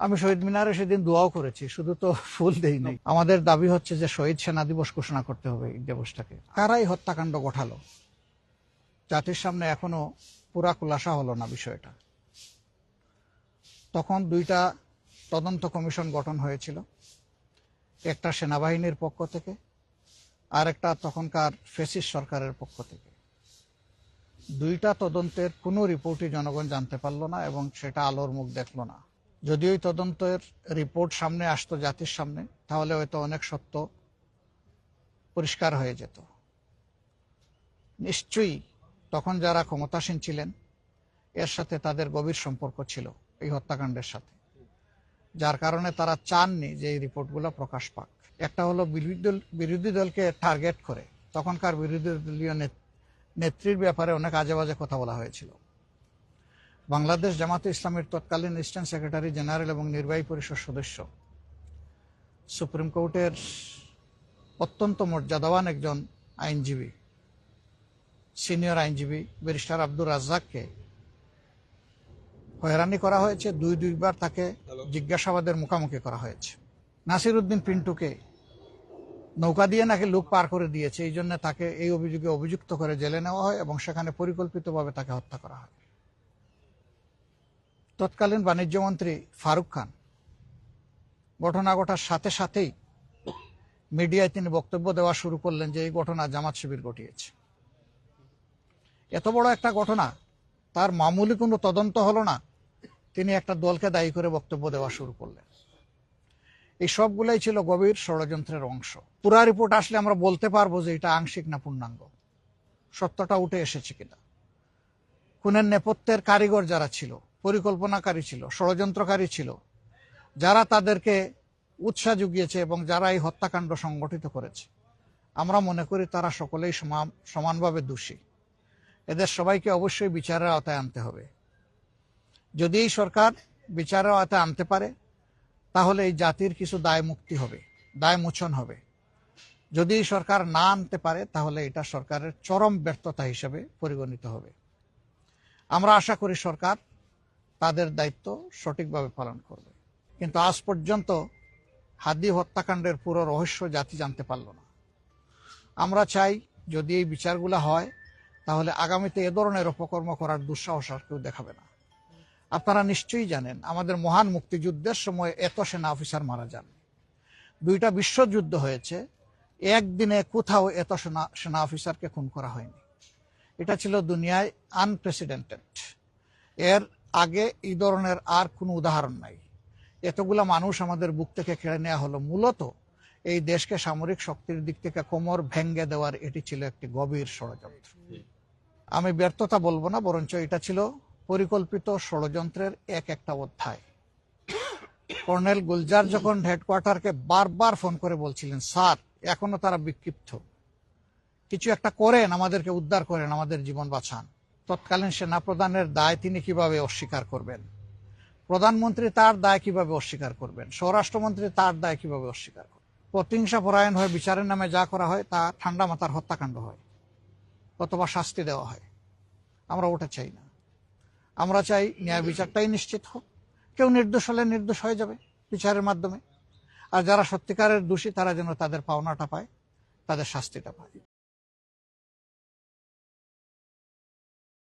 আমি শহীদ মিনারে সেদিন দোয়াও করেছি, শুধু তো ফুল দেই নাই। আমাদের দাবি হচ্ছে যে শহীদ সেনা দিবস ঘোষণা করতে হবে এই দিবসটাকে। কারাই হত্যাকাণ্ড ঘটালো, জাতির সামনে এখনো পুরা খুলাসা হলো না বিষয়টা। তখন দুইটা তদন্ত কমিশন গঠন হয়েছিল, একটা সেনাবাহিনীর পক্ষ থেকে আর একটা তখনকার ফ্যাসিস্ট সরকারের পক্ষ থেকে। দুইটা তদন্তের কোনো রিপোর্টই জনগণ জানতে পারলো না এবং সেটা আলোর মুখ দেখলো না। যদি ওই তদন্তের রিপোর্ট সামনে আসতো জাতির সামনে, তাহলে হয়তো অনেক সত্য পরিষ্কার হয়ে যেত। নিশ্চয়ই তখন যারা ক্ষমতাসীন ছিলেন এর সাথে তাদের গভীর সম্পর্ক ছিল এই হত্যাকাণ্ডের সাথে, যার কারণে তারা চাননি যে এই রিপোর্টগুলো প্রকাশ পাক। একটা হলো বিরোধী দলকে টার্গেট করে তখনকার বিরোধী দলীয় নেত্রীর ব্যাপারে অনেক আজে বাজে কথা বলা হয়েছিল। বাংলাদেশ জামাতে ইসলামের তৎকালীন অ্যাসিস্ট্যান্ট সেক্রেটারি জেনারেল এবং নির্বাহী পরিষদ সদস্য, সুপ্রিম কোর্টের অত্যন্ত মর্যাদাবান একজন আইনজীবী, সিনিয়র আইনজীবী ব্যারিস্টার আব্দুর রাজ্জাককে হয়রানি করা হয়েছে। দুইবার তাকে জিজ্ঞাসাবাদের মুখোমুখি করা হয়েছে। নাসির উদ্দিন পিন্টুকে নৌকা দিয়ে নাকি লোক পার করে দিয়েছে, এই জন্য তাকে এই অভিযোগে অভিযুক্ত করে জেলে নেওয়া হয় এবং সেখানে পরিকল্পিতভাবে তাকে হত্যা করা হয়। তৎকালীন বাণিজ্য মন্ত্রী ফারুক খান ঘটনা ঘটার সাথে সাথেই মিডিয়ায় তিনি বক্তব্য দেওয়া শুরু করলেন যে এই ঘটনা জামাত শিবির ঘটিয়েছে। এত বড় একটা ঘটনা, তার মামুলি কোনো তদন্ত হলো না, তিনি একটা দলকে দায়ী করে বক্তব্য দেওয়া শুরু করলেন। এই সবগুলাই ছিল গভীর ষড়যন্ত্রের অংশ। পুরা রিপোর্ট আসলে আমরা বলতে পারবো যে এটা আংশিক না পূর্ণাঙ্গ, সত্যটা উঠে এসেছে কিনা। খুনের নেপথ্যের কারিগর যারা ছিল, পরিকল্পনাকারী ছিল, ষড়যন্ত্রকারী ছিল, যারা তাদেরকে উৎসাহ জুগিয়েছে এবং যারা এই হত্যাকাণ্ড সংগঠিত করেছে, আমরা মনে করি তারা সকলেই সমানভাবে দোষী। এদের সবাইকে অবশ্যই বিচারের আওতায় আনতে হবে। যদি এই সরকার বিচারের আওতায় আনতে পারে, তাহলে এই জাতির কিছু দায় মুক্তি হবে, দায় মোচন হবে। যদি এই সরকার না আনতে পারে, তাহলে এটা সরকারের চরম ব্যর্থতা হিসেবে পরিগণিত হবে। আমরা আশা করি সরকার তাদের দায়িত্ব সঠিকভাবে পালন করবে। কিন্তু আজ পর্যন্ত হাদি হত্যাকাণ্ডের পুরো রহস্য জাতি জানতে পারল না। আমরা চাই যদি এই বিচারগুলো হয়, তাহলে আগামীতে এ ধরনের অপকর্ম করার দুঃসাহস আর কেউ দেখাবে না। আপনারা নিশ্চয়ই জানেন, আমাদের মহান মুক্তিযুদ্ধের সময় এত সেনা অফিসার মারা যান। দুইটা বিশ্বযুদ্ধ হয়েছে, একদিনে কোথাও এত সেনা অফিসারকে খুন করা হয়নি। এটা ছিল দুনিয়ায় আনপ্রেসিডেন্টেড। এর আগে এই ধরনের আর কোনো উদাহরণ নাই। এতগুলা মানুষ আমাদের বুক থেকে কেড়ে নেওয়া হলো মূলত এই দেশকে সামরিক শক্তির দিক থেকে কোমর ভেঙ্গে দেওয়ার। এটি ছিল একটি গভীর ষড়যন্ত্র। আমি ব্যর্থতা বলবো না, বরঞ্চ এটা ছিল পরিকল্পিত ষড়যন্ত্রের একটা অধ্যায়। কর্নেল গুলজার যখন হেডকোয়ার্টারকে বারবার ফোন করে বলছিলেন, স্যার এখনো তারা বিক্ষিপ্ত, কিছু একটা করেন, আমাদেরকে উদ্ধার করেন, আমাদের জীবন বাঁচান। তৎকালীন সেনাপ্রধানের দায় তিনি কিভাবে অস্বীকার করবেন? প্রধানমন্ত্রী তার দায় কিভাবে অস্বীকার করবেন? স্বরাষ্ট্রমন্ত্রী তার দায় কিভাবে অস্বীকার করবেন? প্রতিহিংসা পরায়ণ হয়ে বিচারের নামে যা করা হয় তা ঠান্ডা মাথার হত্যাকাণ্ড হয় অথবা শাস্তি দেওয়া হয়। আমরা ওটা চাই না। আমরা চাই ন্যায় বিচারটাই নিশ্চিত হোক। কেউ নির্দোষ হলে নির্দোষ হয়ে যাবে বিচারের মাধ্যমে, আর যারা সত্যিকারের দোষী তারা যেন তাদের পাওনাটা পায়, তাদের শাস্তিটা পায়।